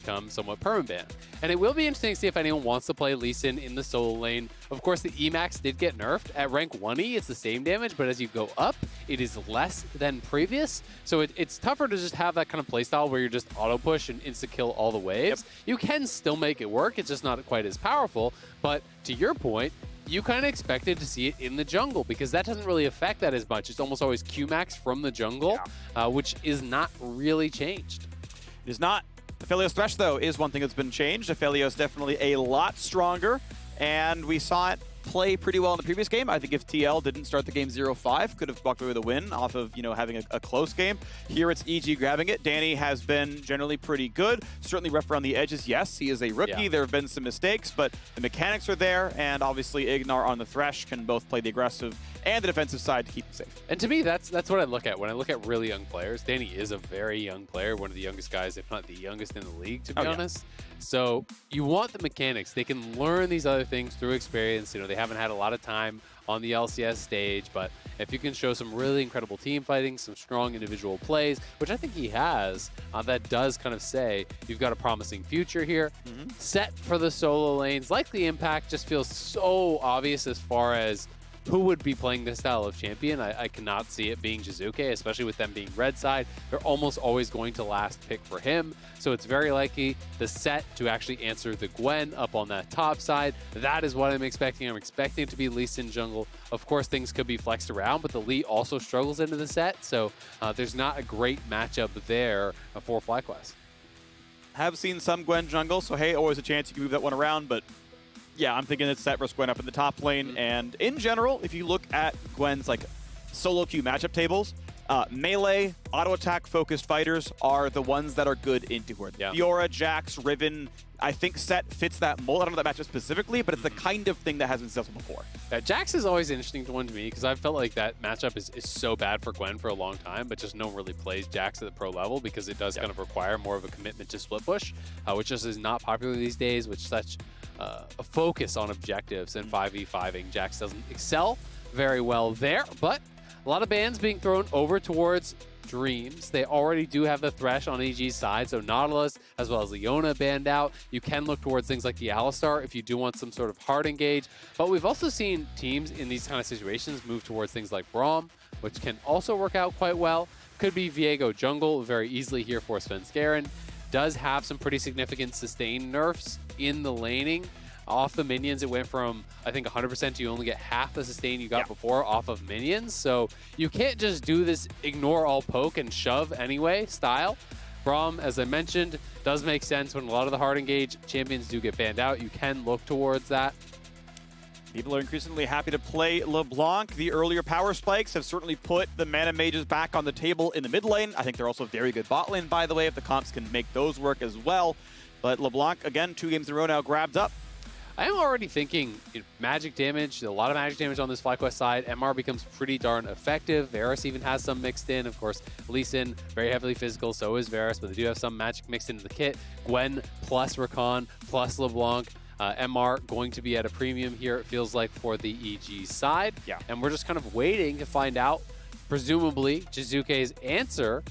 become somewhat permaban. And it will be interesting to see if anyone wants to play Lee Sin in the solo lane. Of course, the Emax did get nerfed. At rank 1E, it's the same damage, but as you go up, it is less than previous. So it's tougher to just have that kind of playstyle where you're just auto-push and insta-kill all the waves. Yep. You can still make it work, it's just not quite as powerful. But to your point, you kind of expected to see it in the jungle because that doesn't really affect that as much. It's almost always Qmax from the jungle, which is not really changed. It is not. Aphelios Thresh, though, is one thing that's been changed. Aphelios definitely a lot stronger, and we saw it play pretty well in the previous game. I think if TL didn't start the game 0-5, could have walked away with a win off of, you know, having a close game. Here it's EG grabbing it. Danny has been generally pretty good. Certainly rough around the edges. Yes, he is a rookie. Yeah. There have been some mistakes, but the mechanics are there, and obviously Ignar on the Thresh can both play the aggressive and the defensive side to keep him safe. And to me, that's what I look at when I look at really young players. Danny is a very young player, one of the youngest guys, if not the youngest in the league, to be honest. So you want the mechanics. They can learn these other things through experience. You know, they haven't had a lot of time on the LCS stage, but if you can show some really incredible team fighting, some strong individual plays, which I think he has, that does kind of say you've got a promising future here. Sett for the solo lanes, like the impact, just feels so obvious as far as who would be playing this style of champion. I cannot see it being Jiizuke, especially with them being red side. They're almost always going to last pick for him. So it's very likely the Sett to actually answer the Gwen up on that top side. That is what I'm expecting. I'm expecting it to be Lee Sin jungle. Of course, things could be flexed around, but the Lee also struggles into the Sett. So there's not a great matchup there for FlyQuest. Have seen some Gwen jungle, so hey, always a chance you can move that one around, but yeah, I'm thinking it's Sett versus Gwen up in the top lane. And in general, if you look at Gwen's like solo queue matchup tables, melee, auto attack focused fighters are the ones that are good into her. Yeah. Fiora, Jax, Riven, I think Sett fits that mold. I don't know that matchup specifically, but it's the kind of thing that has been successful before. Jax is always an interesting one to me because I've felt like that matchup is so bad for Gwen for a long time, but just no one really plays Jax at the pro level because it does kind of require more of a commitment to split push, which just is not popular these days, which such a focus on objectives and 5v5ing. Jax doesn't excel very well there, but a lot of bans being thrown over towards Dreams. They already do have the Thresh on EG's side, so Nautilus as well as Leona banned out. You can look towards things like the Alistar if you do want some sort of hard engage, but we've also seen teams in these kind of situations move towards things like Braum, which can also work out quite well. Could be Viego jungle very easily here for Svenskeren. Does have some pretty significant sustain nerfs in the laning. Off the minions, it went from, I think, 100% to you only get half the sustain you got before off of minions. So you can't just do this ignore all poke and shove anyway style. Braum, as I mentioned, does make sense when a lot of the hard engage champions do get banned out. You can look towards that. People are increasingly happy to play LeBlanc. The earlier power spikes have certainly put the mana mages back on the table in the mid lane. I think they're also very good bot lane, by the way, if the comps can make those work as well. But LeBlanc, again, 2 games in a row now, grabbed up. I am already thinking magic damage, a lot of magic damage on this FlyQuest side. MR becomes pretty darn effective. Varus even has some mixed in. Of course, Lee Sin, very heavily physical, so is Varus, but they do have some magic mixed into the kit. Gwen plus Rakan plus LeBlanc. MR going to be at a premium here, it feels like, for the EG side. Yeah. And we're just kind of waiting to find out, presumably, Jiizuke's answer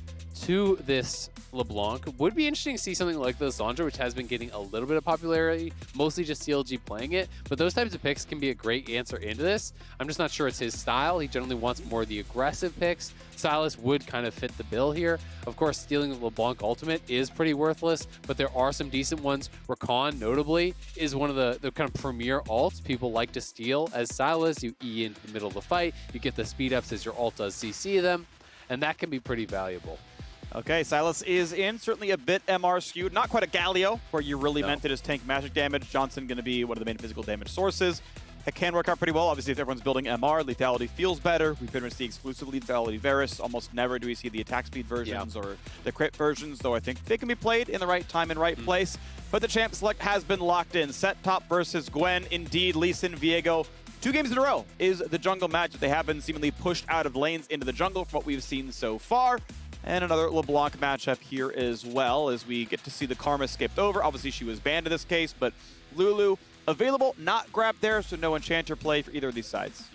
to this LeBlanc. Would be interesting to see something like the Lissandra, which has been getting a little bit of popularity, mostly just CLG playing it, but those types of picks can be a great answer into this. I'm just not sure it's his style. He generally wants more of the aggressive picks. Sylas would kind of fit the bill here. Of course, stealing the LeBlanc ultimate is pretty worthless, but there are some decent ones. Rakan, notably, is one of the kind of premier ults people like to steal. As Sylas, you E into the middle of the fight, you get the speed ups as your ult does CC them, and that can be pretty valuable. Okay, Sylas is in, certainly a bit MR skewed. Not quite a Galio, where you really meant to just tank magic damage. Johnsun going to be one of the main physical damage sources. It can work out pretty well. Obviously, if everyone's building MR, lethality feels better. We pretty much see exclusive lethality Varus. Almost never do we see the attack speed versions or the crit versions, though I think they can be played in the right time and right place. But the champ select has been locked in. Sett top versus Gwen. Indeed, Lee Sin, Viego. 2 games in a row is the jungle match that they have been seemingly pushed out of lanes into the jungle from what we've seen so far. And another LeBlanc matchup here as well, as we get to see the Karma skipped over. Obviously, she was banned in this case, but Lulu available, not grabbed there, so no Enchanter play for either of these sides.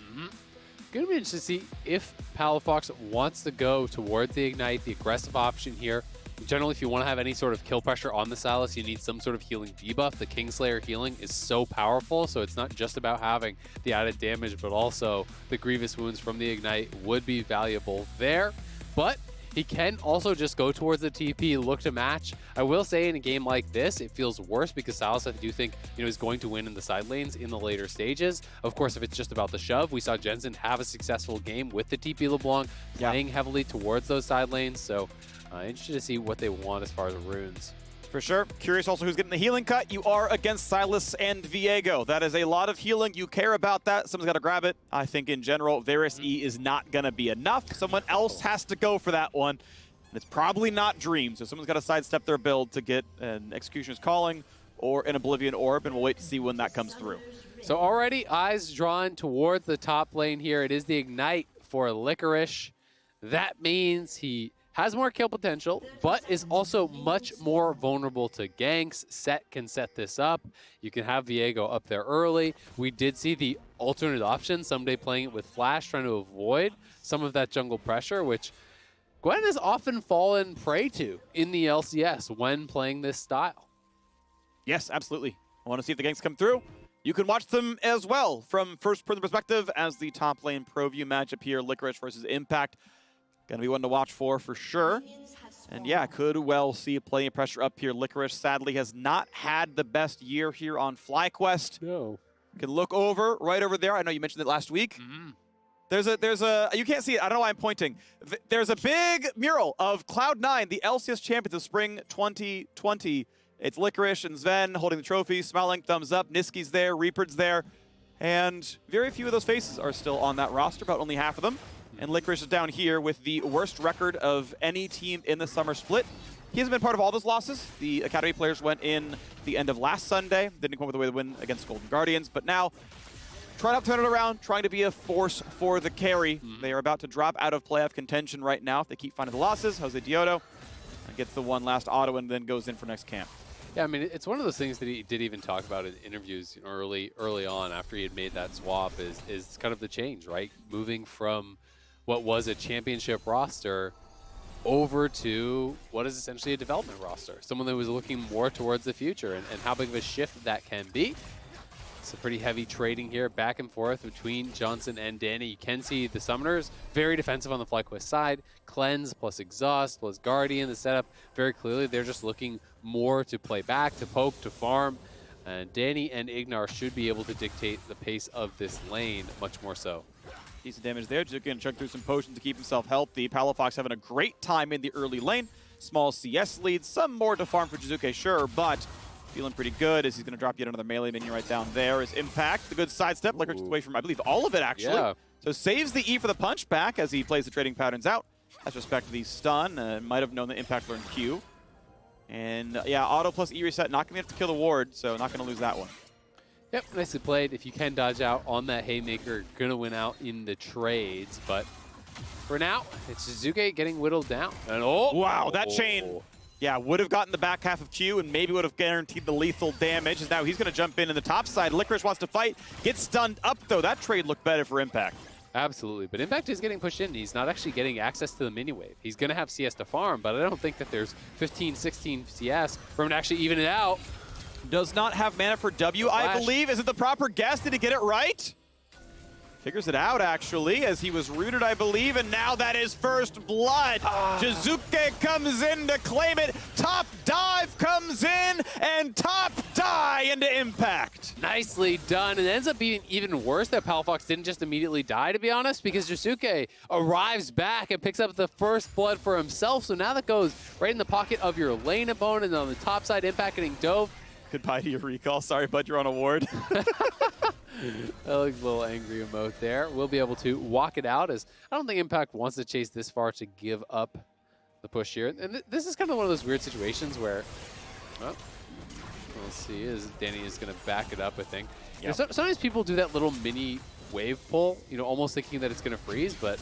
Going to be interesting to see if Palafox wants to go towards the Ignite, the aggressive option here. Generally, if you want to have any sort of kill pressure on the Sylas, you need some sort of healing debuff. The Kingslayer healing is so powerful, so it's not just about having the added damage, but also the Grievous Wounds from the Ignite would be valuable there. But he can also just go towards the TP, look to match. I will say in a game like this, it feels worse because Sylas, I do think, is going to win in the side lanes in the later stages. Of course, if it's just about the shove, we saw Johnsun have a successful game with the TP LeBlanc, playing heavily towards those side lanes. So interested to see what they want as far as runes. For sure. Curious also who's getting the healing cut. You are against Sylas and Viego. That is a lot of healing. You care about that. Someone's got to grab it. I think in general, Varus E is not going to be enough. Someone else has to go for that one. And it's probably not Dream. So someone's got to sidestep their build to get an Executioner's Calling or an Oblivion Orb. And we'll wait to see when that comes through. So already eyes drawn towards the top lane here. It is the Ignite for Licorice. That means he has more kill potential, but is also much more vulnerable to ganks. Sett can set this up. You can have Viego up there early. We did see the alternate option, someday playing it with Flash, trying to avoid some of that jungle pressure, which Gwen has often fallen prey to in the LCS when playing this style. Yes, absolutely. I want to see if the ganks come through. You can watch them as well from first-person perspective as the top lane pro view matchup here, Licorice versus Impact. Going to be one to watch for sure. And yeah, could well see plenty of pressure up here. Licorice sadly has not had the best year here on FlyQuest. No. You can look over, right over there. I know you mentioned it last week. There's a, you can't see it. I don't know why I'm pointing. There's a big mural of Cloud9, the LCS champions of spring 2020. It's Licorice and Sven holding the trophy, smiling, thumbs up. Niski's there, Reaper's there. And very few of those faces are still on that roster, about only half of them. And Licorice is down here with the worst record of any team in the summer split. He hasn't been part of all those losses. The Academy players went in the end of last Sunday. Didn't come up with a way to win against Golden Guardians. But now, trying to turn it around, trying to be a force for the carry. They are about to drop out of playoff contention right now if they keep finding the losses. JoseDeodo gets the one last auto and then goes in for next camp. Yeah, I mean, it's one of those things that he did even talk about in interviews early on after he had made that swap is kind of the change, right? Moving from what was a championship roster over to what is essentially a development roster. Someone that was looking more towards the future and how big of a shift that can be. It's a pretty heavy trading here, back and forth between Johnsun and Danny. You can see the Summoners, very defensive on the FlyQuest side. Cleanse plus Exhaust plus Guardian, the setup, very clearly they're just looking more to play back, to poke, to farm. And Danny and Ignar should be able to dictate the pace of this lane much more so. Decent damage there. Jiizuke gonna chug through some potions to keep himself healthy. Palafox having a great time in the early lane. Small CS lead. Some more to farm for Jiizuke, sure, but feeling pretty good as he's gonna drop yet another melee minion right down there. Is Impact. The good sidestep. Licorice away from, I believe, all of it, actually. Yeah. So saves the E for the punch back as he plays the trading patterns out. Has respect to the stun. Might have known that Impact learned Q. And yeah, auto plus E reset. Not gonna have to kill the ward, so not gonna lose that one. Yep, nicely played. If you can dodge out on that Haymaker, gonna win out in the trades. But for now, it's Jiizuke getting whittled down. And wow, that chain, yeah, would have gotten the back half of Q and maybe would have guaranteed the lethal damage. As now he's gonna jump in the top side. Licorice wants to fight, gets stunned up though. That trade looked better for Impact. Absolutely, but Impact is getting pushed in. He's not actually getting access to the mini wave. He's gonna have CS to farm, but I don't think that there's 15, 16 CS for him to actually even it out. Does not have mana for W, I believe. Is it the proper guess? Did he get it right? Figures it out, actually, as he was rooted, I believe, and now that is first blood. Jiizuke comes in to claim it. Top dive comes in, and top die into Impact. Nicely done. It ends up being even worse that Palafox didn't just immediately die, to be honest, because Jiizuke arrives back and picks up the first blood for himself. So now that goes right in the pocket of your lane opponent, and on the top side, Impact getting dove. Goodbye to your recall. Sorry, bud, you're on a ward. That looks a little angry emote there. We'll be able to walk it out, as I don't think Impact wants to chase this far to give up the push here. And this is kind of one of those weird situations where, well, we'll see, as Danny is going to back it up, I think. Yep. You know, sometimes people do that little mini wave pull, you know, almost thinking that it's going to freeze, but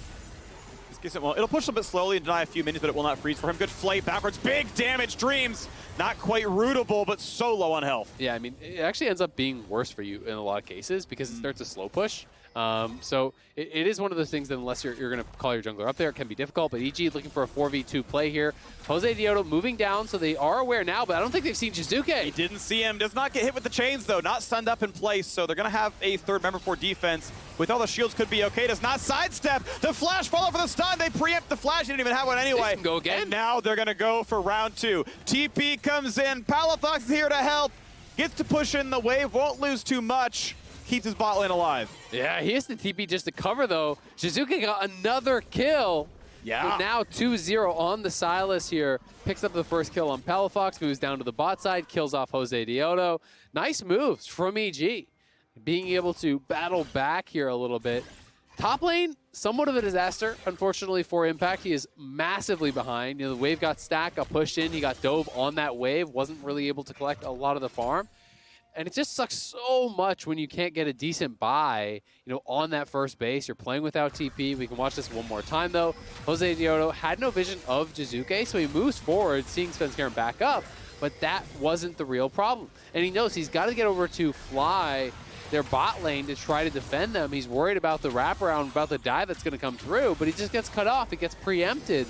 well, it'll push a bit slowly and deny a few minions, but it will not freeze for him. Good flight backwards. Big damage. Dreams. Not quite rootable, but so low on health. Yeah, I mean, it actually ends up being worse for you in a lot of cases because it starts a slow push. So it is one of those things that unless you're going to call your jungler up there, it can be difficult. But EG looking for a 4v2 play here. JoseDeodo moving down, so they are aware now, but I don't think they've seen Jiizuke. He didn't see him. Does not get hit with the chains, though. Not stunned up in place, so they're going to have a third member for defense. With all the shields, could be okay. Does not sidestep. The flash follow for the stun. They preempt the flash. He didn't even have one anyway. They can go again. And now they're going to go for round 2. TP comes in. Palafox is here to help. Gets to push in the wave. Won't lose too much. Keeps his bot lane alive. Yeah, he has the TP just to cover, though. Jiizuke got another kill. Yeah. So now 2-0 on the Sylas here. Picks up the first kill on Palafox, moves down to the bot side, kills off JoseDeodo. Nice moves from EG. Being able to battle back here a little bit. Top lane, somewhat of a disaster, unfortunately, for Impact. He is massively behind. You know, the wave got stacked, got pushed in. He got dove on that wave, wasn't really able to collect a lot of the farm. And it just sucks so much when you can't get a decent buy, you know, on that first base. You're playing without TP. We can watch this one more time, though. JoseDeodo had no vision of Jiizuke, so he moves forward, seeing Svenskeren back up. But that wasn't the real problem. And he knows he's got to get over to Fly, their bot lane, to try to defend them. He's worried about the wraparound, about the dive that's going to come through, but he just gets cut off. It gets preempted.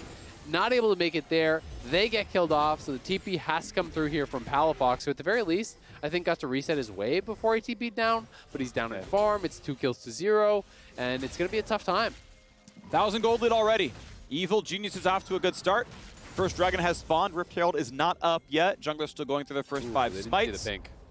Not able to make it there. They get killed off, so the TP has to come through here from Palafox, who at the very least, I think got to reset his wave before he TP'd down, but he's down at farm. It's 2 kills to 0, and it's going to be a tough time. 1,000 gold lead already. Evil Genius is off to a good start. First dragon has spawned. Rift Herald is not up yet. Jungler's still going through their first 5 smites.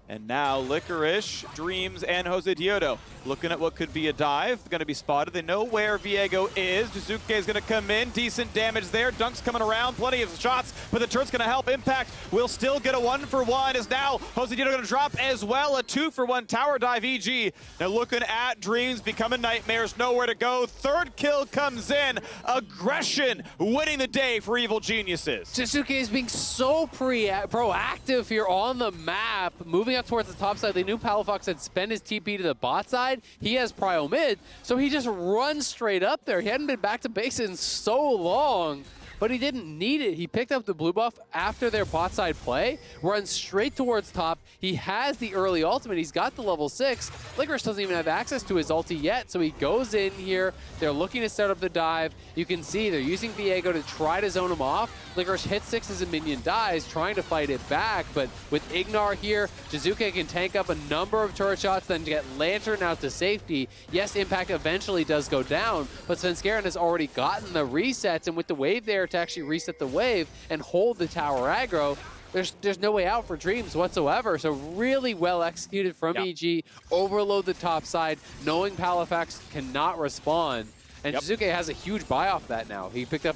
And now Licorice, Dreams, and JoseDeodo looking at what could be a dive. Going to be spotted. They know where Viego is. Jiizuke is going to come in. Decent damage there. Dunk's coming around. Plenty of shots, but the turret's going to help. Impact will still get a 1-for-1. Is now JoseDeodo going to drop as well. A 2-for-1 tower dive EG. Now looking at Dreams, becoming nightmares. Nowhere to go. Third kill comes in. Aggression winning the day for Evil Geniuses. Jiizuke is being so proactive here on the map, moving up towards the top side. They knew Palafox had spent his TP to the bot side. He has prio mid, so he just runs straight up there. He hadn't been back to base in so long, but he didn't need it. He picked up the blue buff after their bot side play, runs straight towards top. He has the early ultimate. He's got the level 6. Licorice doesn't even have access to his ulti yet, so he goes in here. They're looking to set up the dive. You can see they're using Viego to try to zone him off. Licorice hits 6 as a minion dies, trying to fight it back, but with Ignar here, Jiizuke can tank up a number of turret shots, then get Lantern out to safety. Yes, Impact eventually does go down, but Svenskeren has already gotten the resets, and with the wave there to actually reset the wave and hold the tower aggro, there's no way out for Dreams whatsoever. So really well executed from EG. Overload the top side, knowing Palafox cannot respond. And Jiizuke has a huge buy off that now. He picked up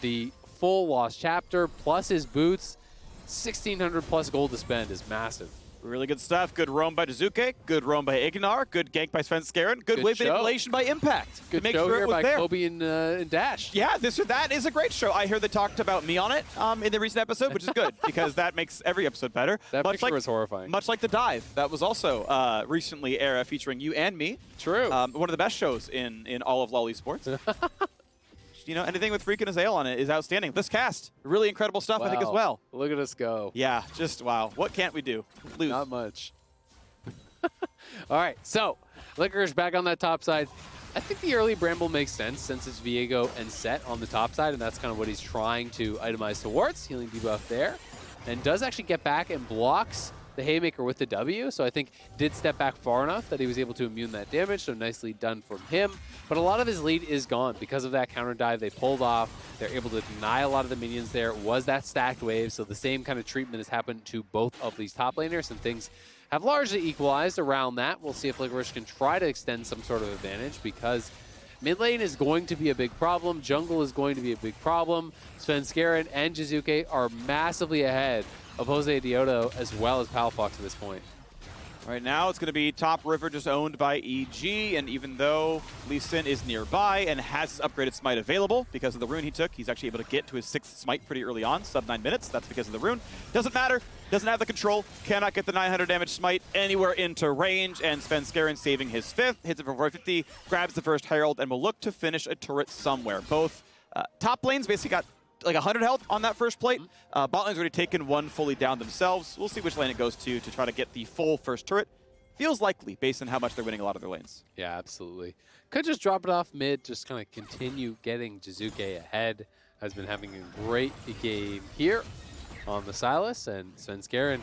the full Lost Chapter plus his boots. 1,600 plus gold to spend is massive. Really good stuff. Good roam by Jiizuke. Good roam by Ignar. Good gank by Svenskeren. Good wave manipulation by Impact. Good make show sure here it was by there. Kobe and Dash. Yeah, that is a great show. I hear they talked about me on it in the recent episode, which is good because that makes every episode better. That picture was horrifying. Much like The Dive. That was also recently featuring you and me. True. One of the best shows in all of lolesports. You know, anything with Phreak and Azael on it is outstanding. This cast, really incredible stuff, I think, as well. Look at us go. Yeah, just wow. What can't we do? Lose. Not much. All right, so Licorice back on that top side. I think the early Bramble makes sense since it's Viego and Sett on the top side, and that's kind of what he's trying to itemize towards. Healing debuff there. And does actually get back and blocks the Haymaker with the W, so I think did step back far enough that he was able to immune that damage, so nicely done from him. But a lot of his lead is gone because of that counter dive they pulled off. They're able to deny a lot of the minions there. It was that stacked wave, so the same kind of treatment has happened to both of these top laners, and things have largely equalized around that. We'll see if Licorice can try to extend some sort of advantage, because mid lane is going to be a big problem. Jungle is going to be a big problem. Svenskeren and Jiizuke are massively ahead of JoseDeodo as well as Palafox at this point. Right now, it's going to be top river just owned by EG, and even though Lee Sin is nearby and has his upgraded smite available because of the rune he took, he's actually able to get to his 6th smite pretty early on, sub 9 minutes. That's because of the rune. Doesn't matter. Doesn't have the control. Cannot get the 900 damage smite anywhere into range, and Svenskeren saving his 5th, hits it for 450, grabs the first herald, and will look to finish a turret somewhere. Both top lanes basically got like 100 health on that first plate. Bot lane's already taken one fully down themselves. We'll see which lane it goes to try to get the full first turret. feels likely based on how much they're winning a lot of their lanes. Yeah, absolutely. Could just drop it off mid, just kind of continue getting Jiizuke ahead. Has been having a great game here on the Sylas, and Svenskeren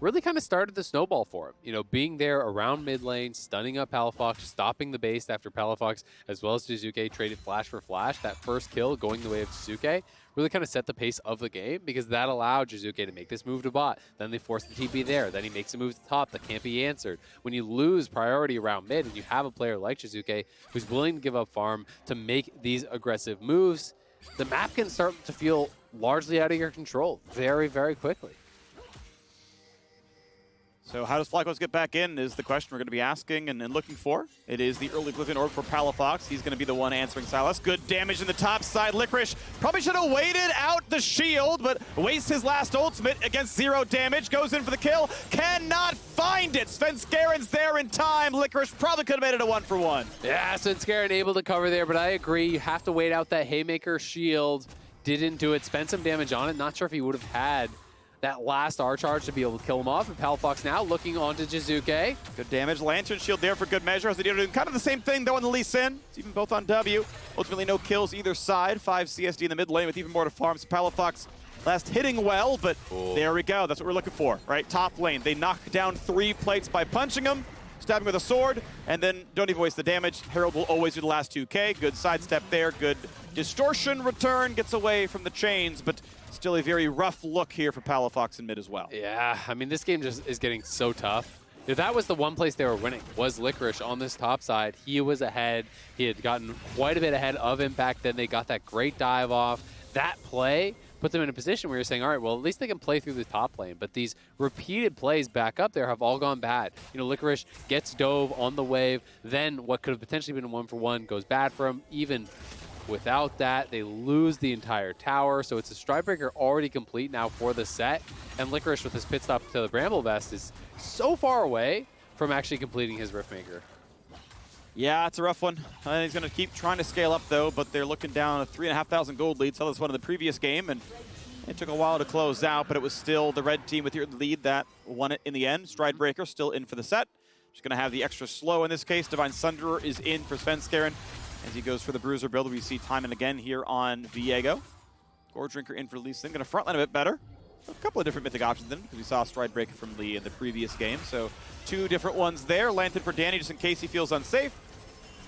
really kind of started the snowball for him. You know, being there around mid lane, stunning up Palafox, stopping the base after Palafox, as well as Jiizuke traded flash for flash. That first kill going the way of Jiizuke really kind of set the pace of the game, because that allowed Jiizuke to make this move to bot. Then they forced the TP there. Then he makes a move to the top that can't be answered. When you lose priority around mid and you have a player like Jiizuke who's willing to give up farm to make these aggressive moves, the map can start to feel largely out of your control very, very quickly. So how does FlyQuest get back in is the question we're going to be asking and looking for. It is the early Oblivion Orb for Palafox. He's going to be the one answering Sylas. Good damage in the top side. Licorice probably should have waited out the shield, but wastes his last ultimate against 0 damage. Goes in for the kill. Cannot find it. Svenskeren's there in time. Licorice probably could have made it a 1-for-1. Yeah, Svenskeren able to cover there, but I agree. You have to wait out that Haymaker shield. Didn't do it. Spent some damage on it. Not sure if he would have had that last R charge to be able to kill him off. And Palafox now looking onto Jiizuke. Good damage. Lantern shield there for good measure. JoseDeodo doing kind of the same thing though in the Lee Sin. It's even both on W. Ultimately no kills either side. 5 CSD in the mid lane with even more to farm. So Palafox last hitting well, but there we go. That's what we're looking for, right? Top lane. They knock down 3 plates by punching him, stabbing with a sword, and then don't even waste the damage. Herald will always do the last 2K. Good sidestep there. Good distortion return. Gets away from the chains, but still a very rough look here for Palafox in mid as well. Yeah, I mean, this game just is getting so tough. You know, that was the one place they were winning, was Licorice on this top side. He was ahead. He had gotten quite a bit ahead of him back then. They got that great dive off. That play put them in a position where you're saying, all right, well, at least they can play through the top lane. But these repeated plays back up there have all gone bad. You know, Licorice gets dove on the wave. Then what could have potentially been a 1-for-1 goes bad for him. Even without that, they lose the entire tower. So it's a Stridebreaker already complete now for the Sett. And Licorice with his pit stop to the Bramble Vest is so far away from actually completing his Riftmaker. Yeah, it's a rough one. He's going to keep trying to scale up, though, but they're looking down a 3,500 gold lead. Saw this one in the previous game, and it took a while to close out, but it was still the red team with your lead that won it in the end. Stridebreaker still in for the Sett. Just going to have the extra slow in this case. Divine Sunderer is in for Svenskeren as he goes for the Bruiser build. We see time and again here on Viego. Gore Drinker in for Lee Sin. Going to frontline a bit better. A couple of different mythic options in, because we saw Stridebreaker from Lee in the previous game. So 2 different ones there. Lantern for Danny just in case he feels unsafe.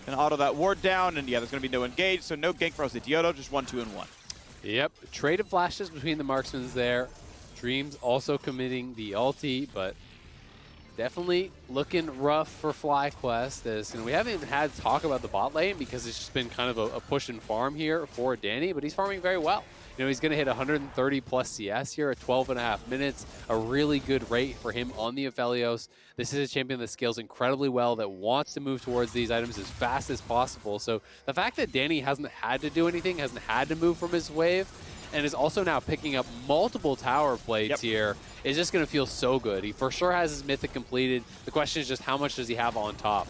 Gonna auto that ward down, and yeah, there's gonna be no engage, so no gank for JoseDeodo, just 1, 2, and 1. Yep, traded flashes between the marksmans there. Dreams also committing the ulti, but definitely looking rough for FlyQuest. As you know, we haven't even had talk about the bot lane because it's just been kind of a push and farm here for Danny, but he's farming very well. You know, he's going to hit 130 plus CS here at 12.5 minutes, a really good rate for him on the Aphelios. This is a champion that scales incredibly well, that wants to move towards these items as fast as possible. So the fact that Danny hasn't had to do anything, hasn't had to move from his wave, and is also now picking up multiple tower plates here, is just going to feel so good. He for sure has his mythic completed. The question is just how much does he have on top?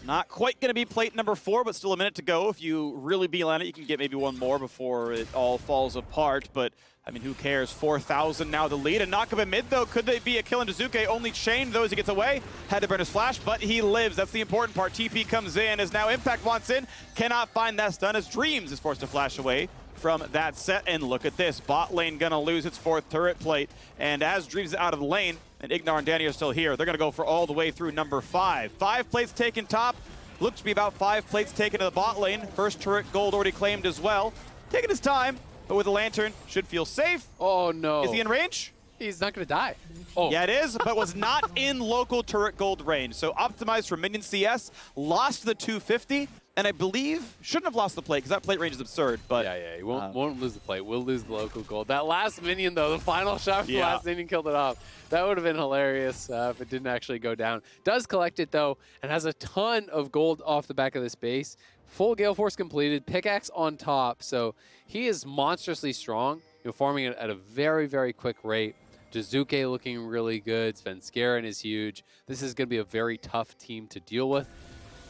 Not quite going to be plate number 4, but still a minute to go. If you really beeline it, you can get maybe one more before it all falls apart. But, I mean, who cares? 4,000 now the lead. And knock up in mid, though. Could they be a kill in Jiizuke? Only chained, though, as he gets away. Had to burn his flash, but he lives. That's the important part. TP comes in as now Impact wants in. Cannot find that stun as Dreams is forced to flash away from that Sett. And look at this. Bot lane going to lose its 4th turret plate. And as Dreams is out of the lane, and Ignar and Danny are still here, they're going to go for all the way through number 5. 5 plates taken top. Looks to be about 5 plates taken to the bot lane. First turret gold already claimed as well. Taking his time, but with a lantern, should feel safe. Oh, no. Is he in range? He's not going to die. Oh. Yeah, it is, but was not in local turret gold range. So optimized for minion CS, lost the 250, and I believe shouldn't have lost the plate because that plate range is absurd. But yeah, he won't lose the plate. We'll lose the local gold. That last minion, though, the final shot from the last minion killed it off. That would have been hilarious if it didn't actually go down. Does collect it, though, and has a ton of gold off the back of this base. Full Gale Force completed, pickaxe on top. So he is monstrously strong, you know, farming it at a very, very quick rate. Jiizuke looking really good. Svenskeren is huge. This is going to be a very tough team to deal with.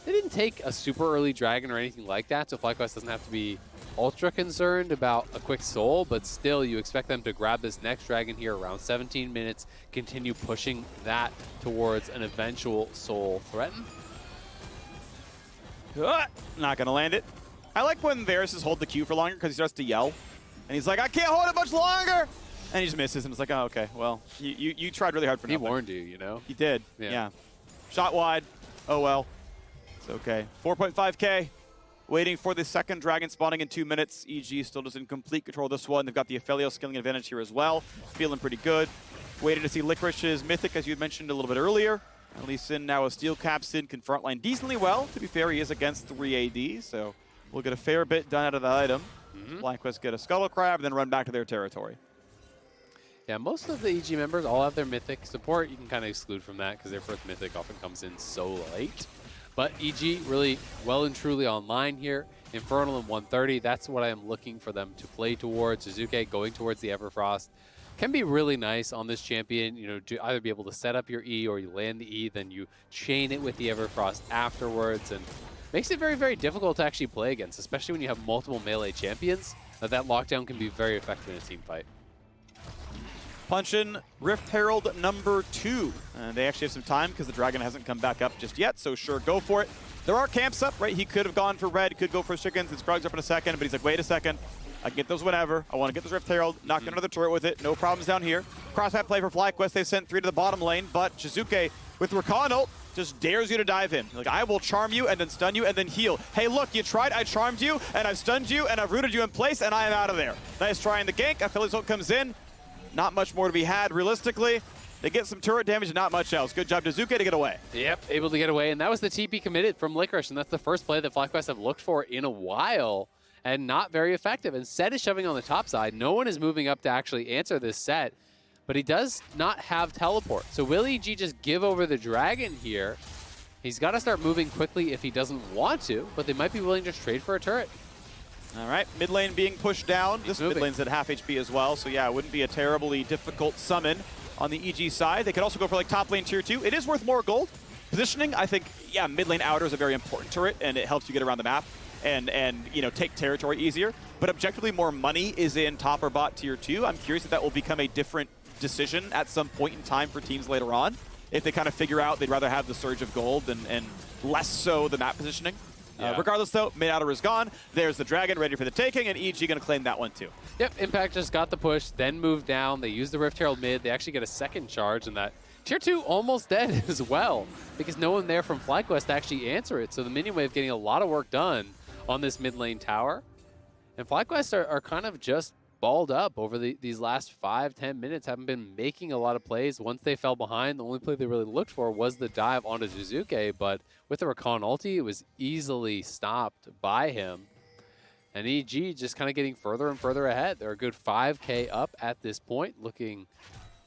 They didn't take a super early dragon or anything like that, so FlyQuest doesn't have to be ultra concerned about a quick soul, but still you expect them to grab this next dragon here around 17 minutes, continue pushing that towards an eventual soul threaten. Not gonna land it. I like when Varus is hold the Q for longer because he starts to yell. And he's like, I can't hold it much longer! And he just misses, and it's like, oh, okay, well, you tried really hard for nothing. He warned you, you know? He did, yeah. Shot wide. Oh, well. It's okay. 4.5K. Waiting for the second dragon spawning in 2 minutes. EG still just in complete control of this one. They've got the Aphelios skilling advantage here as well. Feeling pretty good. Waiting to see Licorice's Mythic, as you had mentioned a little bit earlier. Lee Sin now a Steel Capsid can frontline decently well. To be fair, he is against 3 AD, so we'll get a fair bit done out of that item. FlyQuest get a Scuttle Crab, then run back to their territory. Yeah, most of the EG members all have their Mythic support. You can kind of exclude from that because their first Mythic often comes in so late. But EG really well and truly online here. Infernal and 130, that's what I am looking for them to play towards. Jiizuke going towards the Everfrost can be really nice on this champion, you know, to either be able to set up your E or you land the E, then you chain it with the Everfrost afterwards, and makes it very, very difficult to actually play against, especially when you have multiple melee champions. That lockdown can be very effective in a team fight. Punchin' Rift Herald number 2. They actually have some time because the dragon hasn't come back up just yet, so sure, go for it. There are camps up, right? He could have gone for red, could go for chickens, and Scrug's up in a second, but he's like, wait a second. I can get those whenever. I want to get this Rift Herald, knock another turret with it. No problems down here. Crossmap play for FlyQuest. They've sent 3 to the bottom lane, but Jiizuke with Rakan ult just dares you to dive in. Like, I will charm you and then stun you and then heal. Hey, look, you tried, I charmed you, and I've stunned you, and I've rooted you in place, and I am out of there. Nice try in the gank. Aphelios ult comes in. Not much more to be had, realistically. They get some turret damage and not much else. Good job, Jiizuke, to get away. Yep, able to get away, and that was the TP committed from Licorice, and that's the first play that FlyQuest have looked for in a while, and not very effective. And Sett is shoving on the top side. No one is moving up to actually answer this Sett, but he does not have teleport. So will EG just give over the dragon here? He's got to start moving quickly if he doesn't want to, but they might be willing to trade for a turret. All right, mid lane being pushed down. This mid lane's at half HP as well, so yeah, it wouldn't be a terribly difficult summon on the EG side. They could also go for like top lane tier 2. It is worth more gold. Positioning, I think, yeah, mid lane outer is a very important turret, and it helps you get around the map and you know, take territory easier. But objectively, more money is in top or bot tier 2. I'm curious if that will become a different decision at some point in time for teams later on. If they kind of figure out they'd rather have the surge of gold and less so the map positioning. Yeah. Regardless, though, mid outer is gone. There's the dragon ready for the taking, and EG going to claim that one, too. Yep, Impact just got the push, then moved down. They use the Rift Herald mid. They actually get a second charge, and that tier 2 almost dead as well, because no one there from FlyQuest to actually answer it. So the minion wave getting a lot of work done on this mid lane tower. And FlyQuest are kind of just balled up over these last 5-10 minutes, haven't been making a lot of plays. Once they fell behind, the only play they really looked for was the dive onto Jiizuke, but with the Rakan ulti, it was easily stopped by him. And EG just kind of getting further and further ahead. They're a good 5K up at this point, looking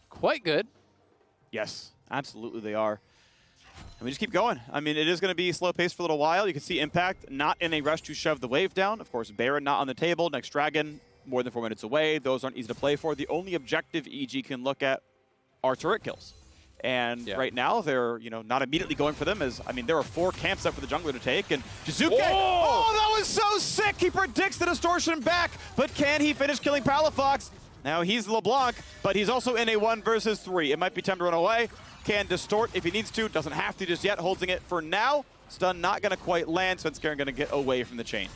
quite good. Yes, absolutely they are. And we just keep going. I mean, it is going to be slow pace for a little while. You can see Impact not in a rush to shove the wave down. Of course, Baron not on the table. Next Dragon more than 4 minutes away. Those aren't easy to play for. The only objective EG can look at are turret kills. And right now, they're, you know, not immediately going for them, as, I mean, there are 4 camps up for the jungler to take, and Jiizuke, oh, that was so sick! He predicts the distortion back, but can he finish killing Palafox? Now, he's LeBlanc, but he's also in a 1 versus 3. It might be time to run away. Can distort if he needs to, doesn't have to just yet, holding it for now. Stun not gonna quite land, Svenskeren gonna get away from the chain.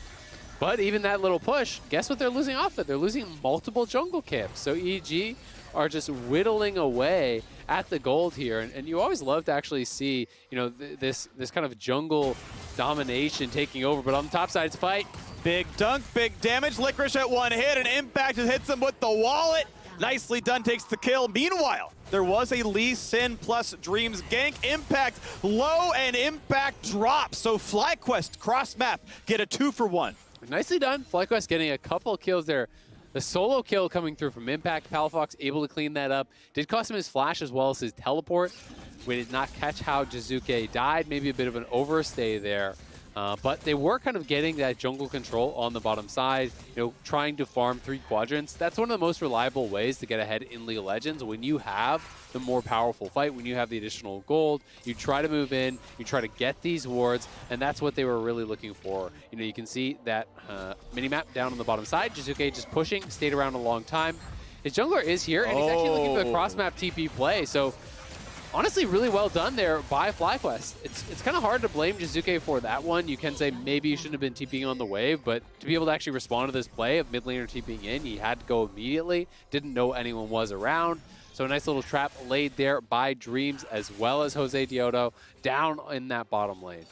But even that little push, guess what they're losing off of? They're losing multiple jungle camps. So EG are just whittling away at the gold here. And you always love to actually see, you know, this kind of jungle domination taking over. But on the top side, it's a fight. Big dunk, big damage. Licorice at 1 hit, and Impact just hits him with the wallet. Nicely done, takes the kill. Meanwhile, there was a Lee Sin plus Dreams gank. Impact low, and Impact drops. So FlyQuest cross map get a 2-for-1. Nicely done. FlyQuest getting a couple of kills there. The solo kill coming through from Impact. Palafox able to clean that up. Did cost him his flash as well as his teleport. We did not catch how Jiizuke died. Maybe a bit of an overstay there. But they were kind of getting that jungle control on the bottom side, trying to farm 3 quadrants. That's one of the most reliable ways to get ahead in League of Legends. When you have the more powerful fight, when you have the additional gold, you try to move in, you try to get these wards, and that's what they were really looking for. You can see that mini-map down on the bottom side. Jiizuke just pushing, stayed around a long time. His jungler is here, and he's actually looking for the cross-map TP play, so honestly, really well done there by FlyQuest. It's kind of hard to blame Jiizuke for that one. You can say maybe you shouldn't have been TPing on the wave, but to be able to actually respond to this play of mid laner TPing in, he had to go immediately. Didn't know anyone was around. So a nice little trap laid there by Dreams as well as JoseDeodo down in that bottom lane.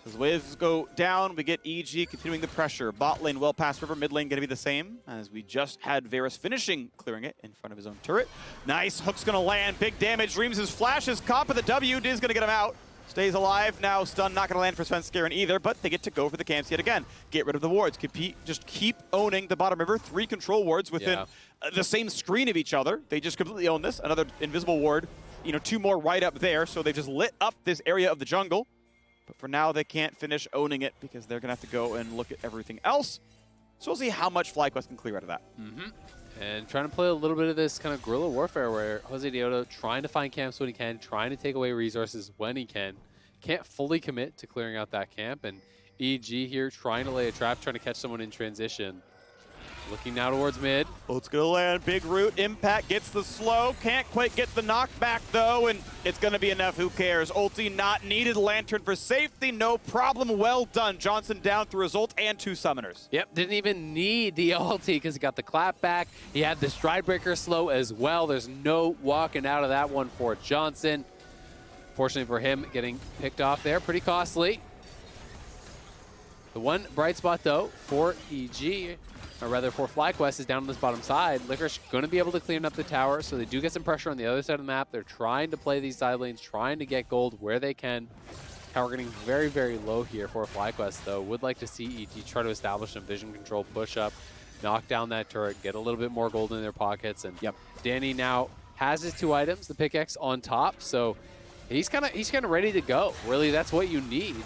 As waves go down, we get EG continuing the pressure. Bot lane well past river, mid lane going to be the same, as we just had Varus finishing clearing it in front of his own turret. Nice, hook's going to land, big damage. Dreams' flash is caught, but the W is going to get him out. Stays alive, now stun, not going to land for Svenskeren either, but they get to go for the camps yet again. Get rid of the wards, just keep owning the bottom river. 3 control wards within the same screen of each other. They just completely own this. Another invisible ward, 2 more right up there, so they just lit up this area of the jungle. But for now, they can't finish owning it because they're going to have to go and look at everything else. So we'll see how much FlyQuest can clear out of that. And trying to play a little bit of this kind of guerrilla warfare where JoseDeodo trying to find camps when he can, trying to take away resources when he can. Can't fully commit to clearing out that camp. And EG here trying to lay a trap, trying to catch someone in transition. Looking now towards mid. Oh, it's going to land. Big root. Impact gets the slow. Can't quite get the knockback, though, and it's going to be enough. Who cares? Ulti not needed. Lantern for safety. No problem. Well done. Johnsun down through his ult and 2 summoners. Yep, didn't even need the ulti because he got the clap back. He had the stride breaker slow as well. There's no walking out of that one for Johnsun. Fortunately for him, getting picked off there. Pretty costly. The one bright spot, though, for EG, or rather for FlyQuest, is down on this bottom side. Licorice going to be able to clean up the tower, so they do get some pressure on the other side of the map. They're trying to play these side lanes, trying to get gold where they can. Tower getting very, very low here for FlyQuest, though. Would like to see EG try to establish some vision control, push up, knock down that turret, get a little bit more gold in their pockets. And Danny now has his 2 items, the pickaxe on top, so he's kind of ready to go. Really, that's what you need.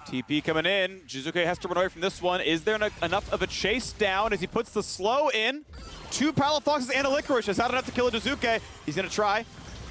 TP coming in. Jiizuke has to run away from this one. Is there enough of a chase down as he puts the slow in? 2 Palafoxes and a Licorice. Is that enough to kill a Jiizuke? He's going to try.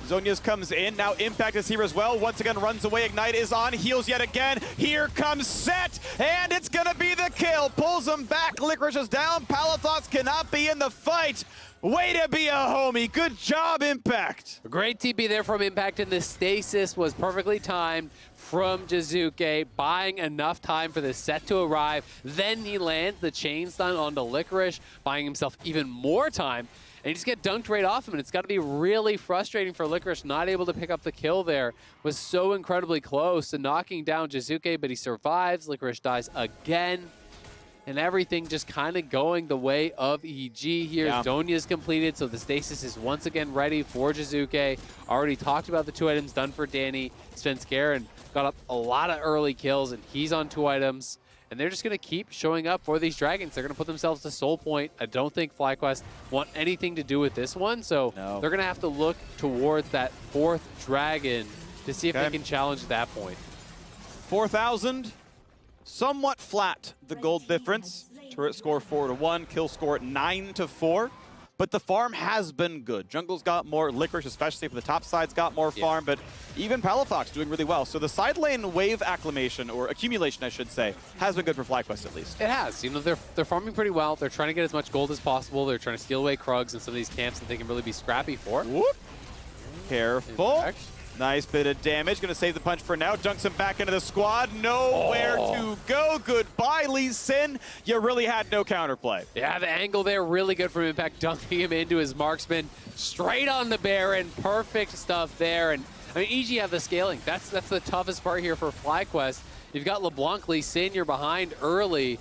Zonia's comes in. Now Impact is here as well. Once again, runs away. Ignite is on. Heals yet again. Here comes Sett, and it's going to be the kill. Pulls him back. Licorice is down. Palafox cannot be in the fight. Way to be a homie. Good job, Impact. A great TP there from Impact, and the stasis was perfectly timed from Jiizuke, buying enough time for the Sett to arrive. Then he lands the chain stun onto Licorice, buying himself even more time. And you just get dunked right off him, and it's got to be really frustrating for Licorice, not able to pick up the kill there. Was so incredibly close to knocking down Jiizuke, but he survives. Licorice dies again. And everything just kind of going the way of EG here. Zonia's completed, so the stasis is once again ready for Jiizuke. Already talked about the 2 items done for Danny. Svenskeren got up a lot of early kills, and he's on 2 items. And they're just going to keep showing up for these dragons. They're going to put themselves to soul point. I don't think FlyQuest want anything to do with this one, so they're going to have to look towards that 4th dragon to see if they can challenge that point. 4,000. Somewhat flat, the gold difference. Turret score 4-1, kill score 9-4. But the farm has been good. Jungle's got more, Licorice, especially for the top side's got more farm, but even Palafox doing really well. So the side lane wave acclimation, or accumulation, I should say, has been good for FlyQuest at least. It has. They're farming pretty well. They're trying to get as much gold as possible. They're trying to steal away Krugs in some of these camps that they can really be scrappy for. Whoop. Careful. Nice bit of damage. Going to save the punch for now. Dunks him back into the squad. Nowhere to go. Goodbye, Lee Sin. You really had no counterplay. Yeah, the angle there really good from Impact, dunking him into his marksman. Straight on the Baron. Perfect stuff there. And I mean, EG have the scaling. That's the toughest part here for FlyQuest. You've got LeBlanc, Lee Sin, you're behind early.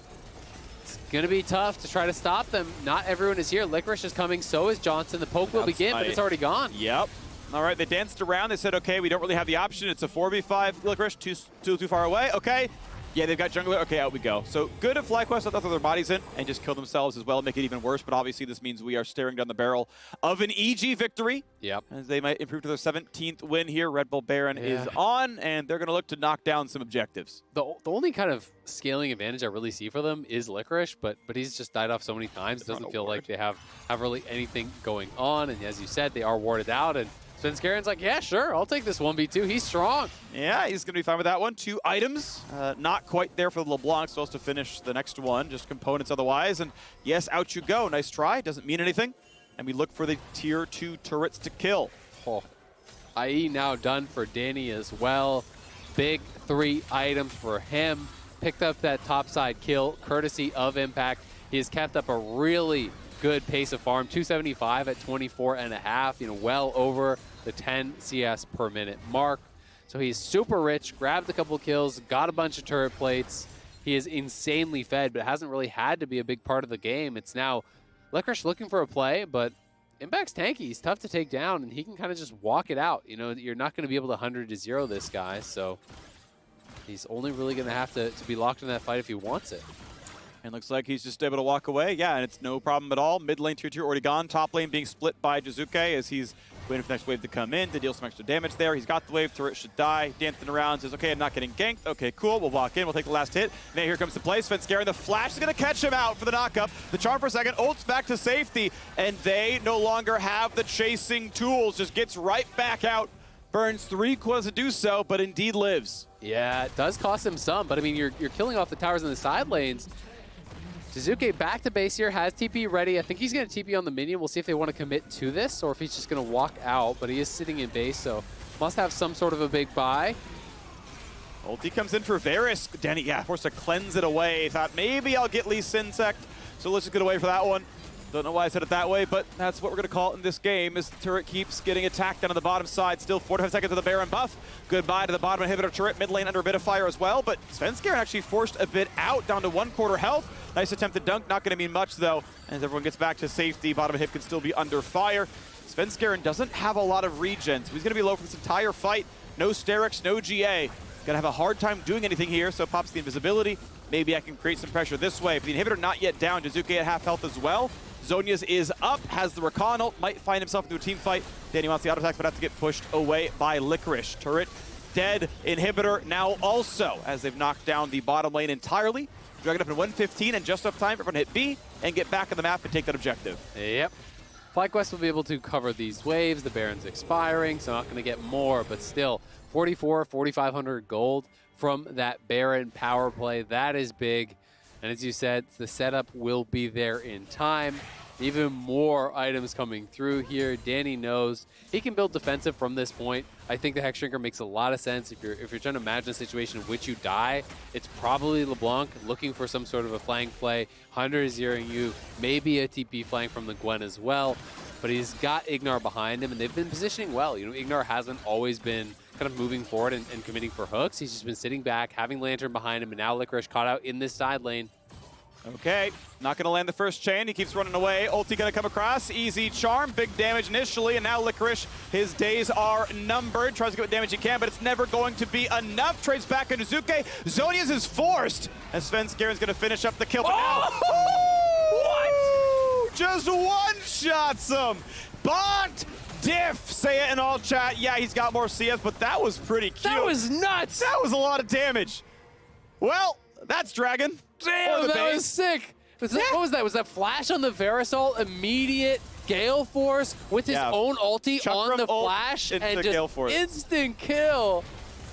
It's going to be tough to try to stop them. Not everyone is here. Licorice is coming. So is Johnsun. The poke will begin, but it's already gone. Yep. All right, they danced around. They said, okay, we don't really have the option. It's a 4v5. Licorice, too far away. Okay, Yeah, they've got jungler. Okay, out we go. So good if FlyQuest throw their bodies in and just kill themselves as well, make it even worse. But obviously this means we are staring down the barrel of an EG victory. Yep. As they might improve to their 17th win here. Red Bull Baron is on, and they're going to look to knock down some objectives. The only kind of scaling advantage I really see for them is Licorice, but he's just died off so many times. It doesn't feel like they have really anything going on. And as you said, they are warded out. And Svenskeren's like, yeah, sure, I'll take this 1v2. He's strong. Yeah, he's going to be fine with that one. 2 items. Not quite there for the LeBlanc. Supposed to finish the next one. Just components otherwise. And yes, out you go. Nice try. Doesn't mean anything. And we look for the tier 2 turrets to kill. Oh. IE now done for Danny as well. Big 3 items for him. Picked up that topside kill, courtesy of Impact. He has kept up a really good pace of farm. 275 at 24.5. You know, well over the 10 CS per minute mark. So he's super rich, grabbed a couple kills, got a bunch of turret plates. He is insanely fed, but it hasn't really had to be a big part of the game. It's now Licorice looking for a play, but Impact's tanky. He's tough to take down, and he can kind of just walk it out. You know, you're not going to be able to 100-0 this guy, so he's only really going to have to be locked in that fight if he wants it. And looks like he's just able to walk away. Yeah, and it's no problem at all. Mid lane tier 2 already gone. Top lane being split by Jiizuke as he's waiting for the next wave to come in to deal some extra damage there. He's got the wave. Turret should die. Dancing around. Says, okay, I'm not getting ganked. Okay, cool. We'll walk in. We'll take the last hit. Now here comes the play. Svenskeren. The flash is going to catch him out for the knockup. The charm for a second. Ult's back to safety. And they no longer have the chasing tools. Just gets right back out. Burns 3 quads to do so, but indeed lives. Yeah, it does cost him some, but I mean, you're killing off the towers in the side lanes. Jiizuke back to base here, has TP ready. I think he's going to TP on the minion. We'll see if they want to commit to this or if he's just going to walk out, but he is sitting in base, so must have some sort of a big buy. Ulti comes in for Varus. Danny, yeah, forced to cleanse it away. Thought maybe I'll get Lee's Insect, so let's just get away for that one. Don't know why I said it that way, but that's what we're going to call it in this game as the turret keeps getting attacked down on the bottom side. Still 45 seconds to the Baron buff. Goodbye to the bottom inhibitor turret. Mid lane under a bit of fire as well, but Svenskeren actually forced a bit out down to 1/4 health. Nice attempted dunk, not going to mean much though. As everyone gets back to safety, bottom hip can still be under fire. Svenskeren doesn't have a lot of regen, so he's going to be low for this entire fight. No Sterix, no GA. Gonna have a hard time doing anything here, so pops the invisibility. Maybe I can create some pressure this way, but the inhibitor not yet down. Jiizuke at half health as well. Zhonya's is up, has the Rakan ult, might find himself into a team fight. Danny wants the auto attack, but has to get pushed away by Licorice. Turret dead, inhibitor now also, as they've knocked down the bottom lane entirely. Dragging up in 115 and just enough time for everyone to hit B and get back on the map and take that objective. Yep. FlyQuest will be able to cover these waves. The Baron's expiring, so not going to get more, but still 4,500 gold from that Baron power play. That is big. And as you said, the setup will be there in time. Even more items coming through here. Danny knows he can build defensive from this point. I think the Hex Shrinker makes a lot of sense. If you're trying to imagine a situation in which you die, it's probably LeBlanc looking for some sort of a flank play. Hunter is zeroing you, maybe a TP flank from the Gwen as well. But he's got Ignar behind him, and they've been positioning well. You know, Ignar hasn't always been kind of moving forward and committing for hooks. He's just been sitting back, having Lantern behind him, and now Licorice caught out in this side lane. Okay, not going to land the first chain. He keeps running away. Ulti going to come across. Easy charm. Big damage initially, and now Licorice, his days are numbered. Tries to get what damage he can, but it's never going to be enough. Trades back into Jiizuke. Zhonya's is forced, and Svenskeren's going to finish up the kill. But now, what? Just one-shots him. Bot diff, say it in all chat. Yeah, he's got more CS, but that was pretty cute. That was nuts. That was a lot of damage. Well, that's Dragon. Damn, that was sick. What was that? Was that flash on the Varus ult? Immediate Gale Force with his own ulti on the flash and just instant kill.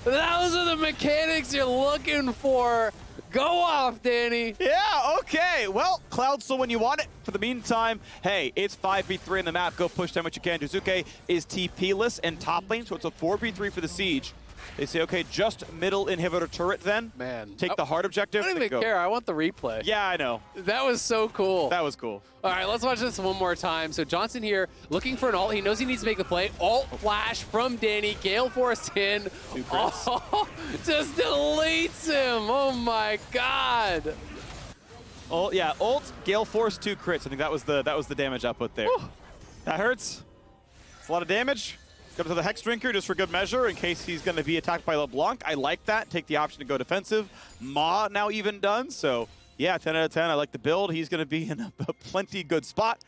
Those are the mechanics you're looking for. Go off, Danny. Yeah, okay. Well, Cloud still when you want it. For the meantime, hey, it's 5v3 in the map. Go push them what you can. Jiizuke is TP-less and top lane, so it's a 4v3 for the Siege. They say, okay, just middle inhibitor turret then. Man. Take the hard objective. I don't even care. I want the replay. Yeah, I know. That was so cool. That was cool. All right, let's watch this one more time. So Johnsun here looking for an ult. He knows he needs to make the play. Ult flash from Danny. Gale Force in. Oh, just deletes him. Oh my God. Ult, yeah, ult, Gale Force, 2 crits. I think that was the damage output there. Whew. That hurts. It's a lot of damage. Go to the Hex Drinker just for good measure in case he's going to be attacked by LeBlanc. I like that. Take the option to go defensive. Ma now even done. So, yeah, 10 out of 10. I like the build. He's going to be in a plenty good spot.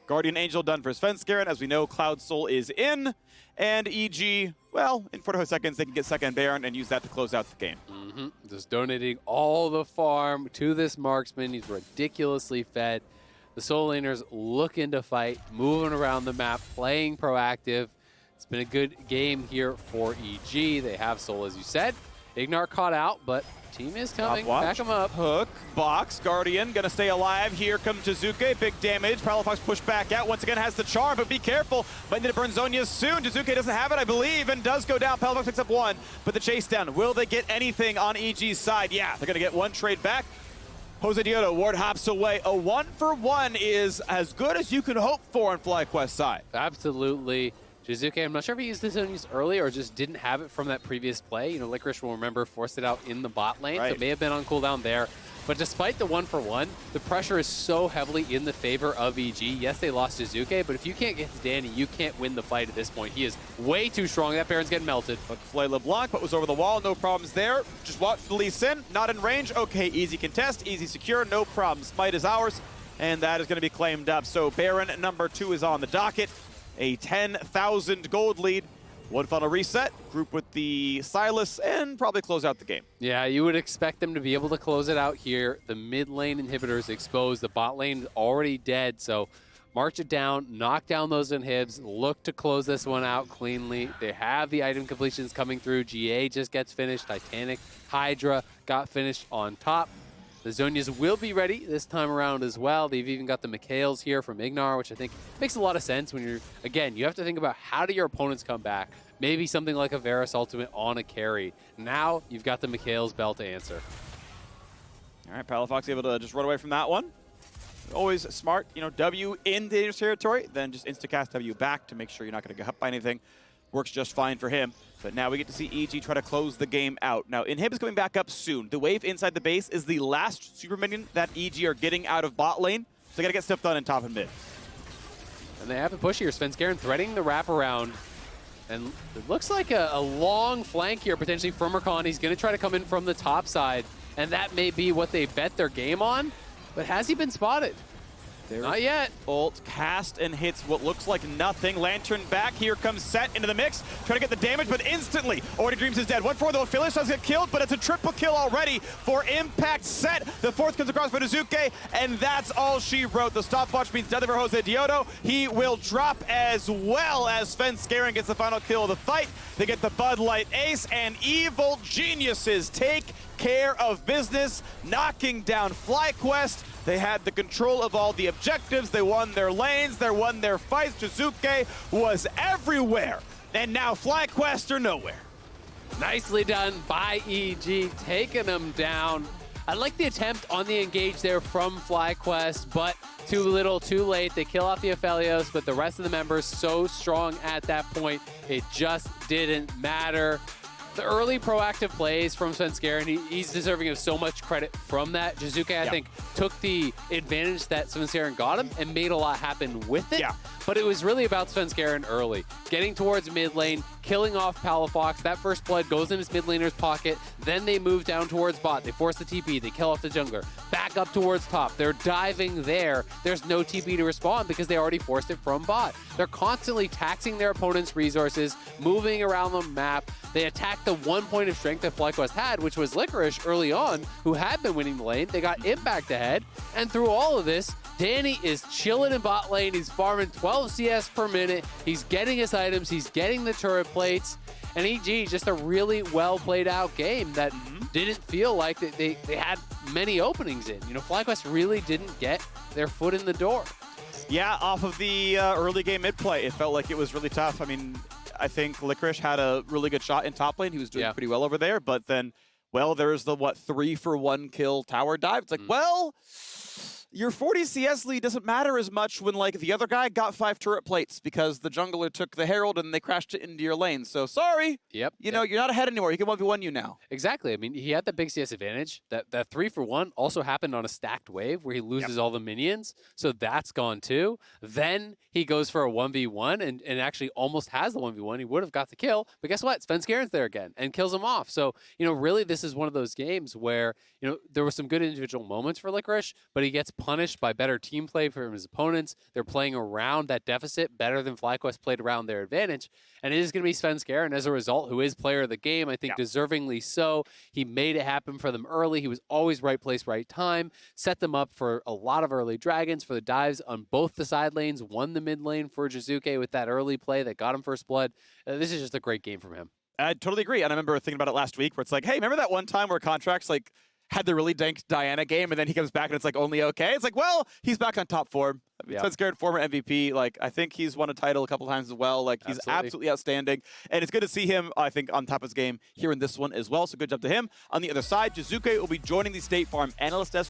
Guardian Angel done for Svenskeren. As we know, Cloud Soul is in. And EG, well, in 45 seconds, they can get second Baron and use that to close out the game. Just donating all the farm to this marksman. He's ridiculously fed. The solo laners looking to fight, moving around the map, playing proactive. It's been a good game here for EG. They have Soul, as you said. Ignar caught out, but team is coming. Back him up. Hook, box, Guardian, gonna stay alive. Here comes Jiizuke, big damage. Palafox pushed back out. Once again has the charm, but be careful. Might need to burn Zhonya's soon. Jiizuke doesn't have it, I believe, and does go down. Palafox picks up one, but the chase down. Will they get anything on EG's side? Yeah, they're gonna get one trade back. JoseDeodo, ward hops away. A 1-for-1 is as good as you can hope for on FlyQuest side. Absolutely. Jiizuke, I'm not sure if he used this Zhonya's early or just didn't have it from that previous play. You know, Licorice will remember forced it out in the bot lane, so it may have been on cooldown there. But despite the 1-for-1, the pressure is so heavily in the favor of EG. Yes, they lost Jiizuke, but if you can't get to Danny, you can't win the fight at this point. He is way too strong. That Baron's getting melted. But FLY LeBlanc, but was over the wall, no problems there. Just watch the Lee Sin, not in range. Okay, easy contest, easy secure, no problems. Might is ours, and that is going to be claimed up. So Baron number 2 is on the docket. A 10,000 gold lead. One final reset, group with the Sylas, and probably close out the game. Yeah, you would expect them to be able to close it out here. The mid lane inhibitors exposed. The bot lane is already dead, so march it down, knock down those inhibs, look to close this one out cleanly. They have the item completions coming through. GA just gets finished. Titanic, Hydra got finished on top. The Zhonyas will be ready this time around as well. They've even got the Mikhails here from Ignar, which I think makes a lot of sense when you're, again, you have to think about how do your opponents come back. Maybe something like a Varus ultimate on a carry. Now you've got the Mikhails bell to answer. All right, Palafox able to just run away from that one. Always smart, you know, W in dangerous territory, then just insta-cast W back to make sure you're not going to get hit by anything. Works just fine for him. But now we get to see EG try to close the game out. Now, Inhib is coming back up soon. The wave inside the base is the last super minion that EG are getting out of bot lane. So they got to get stuff done in top and mid. And they have to push here. Svenskeren threading the wraparound. And it looks like a long flank here, potentially from Rakan. He's going to try to come in from the top side. And that may be what they bet their game on. But has he been spotted? Not yet. Ult cast and hits what looks like nothing. Lantern back. Here comes Sett into the mix. Trying to get the damage, but instantly, Already Dreams is dead. 1-4, though. Aphelios does get killed, but it's a triple kill already for Impact Sett. The fourth comes across for Jiizuke, and that's all she wrote. The stopwatch means death for JoseDeodo. He will drop as well as Svenskeren gets the final kill of the fight. They get the Bud Light ace, and evil geniuses take care of business, knocking down FlyQuest. They had the control of all the objectives. They won their lanes. They won their fights. Jiizuke was everywhere. And now FlyQuest are nowhere. Nicely done by EG, taking them down. I like the attempt on the engage there from FlyQuest, but too little, too late. They kill off the Aphelios, but the rest of the members so strong at that point, it just didn't matter. The early proactive plays from Svenskeren, he's deserving of so much credit from that. Jiizuke, I think, took the advantage that Svenskeren got him and made a lot happen with it. But it was really about Svenskeren early. Getting towards mid lane, killing off Palafox. That first blood goes in his mid laner's pocket. Then they move down towards bot. They force the TP. They kill off the jungler. Back up towards top. They're diving there. There's no TP to respond because they already forced it from bot. They're constantly taxing their opponent's resources, moving around the map. They attacked the 1 point of strength that FlyQuest had, which was Licorice early on, who had been winning the lane. They got Impact ahead. And through all of this, Danny is chilling in bot lane. He's farming 12 CS per minute. He's getting his items. He's getting the turret plates. And EG, just a really well played out game that didn't feel like they had many openings in. You know, FlyQuest really didn't get their foot in the door. Yeah, off of the early game mid play, it felt like it was really tough. I mean, I think Licorice had a really good shot in top lane. He was doing pretty well over there. But then, well, there's the, 3-for-1 kill tower dive. It's like, well, your 40 CS lead doesn't matter as much when like the other guy got 5 turret plates because the jungler took the Herald and they crashed it into your lane. So sorry. Yep. You know, you're not ahead anymore. You can 1v1 you now. Exactly. I mean, he had the big CS advantage. That 3-for-1 also happened on a stacked wave where he loses all the minions. So that's gone too. Then he goes for a 1v1 and actually almost has the 1v1. He would have got the kill. But guess what? Svenskeren's there again and kills him off. So, you know, really this is one of those games where, you know, there were some good individual moments for Licorice, but he gets punished by better team play from his opponents. They're playing around that deficit better than FlyQuest played around their advantage. And it is going to be Svenskeren as a result, who is player of the game, I think deservingly so. He made it happen for them early. He was always right place, right time, set them up for a lot of early dragons for the dives on both the side lanes, won the mid lane for Jiizuke with that early play that got him first blood. This is just a great game from him. I totally agree. And I remember thinking about it last week where it's like, hey, remember that one time where Contracts like had the really dank Diana game and then he comes back and it's like only okay? It's like, well, he's back on top form. Svenskeren, former MVP. Like, I think he's won a title a couple times as well. Like, he's absolutely outstanding. And it's good to see him, I think, on top of his game here in this one as well. So good job to him. On the other side, Jiizuke will be joining the State Farm Analyst Desk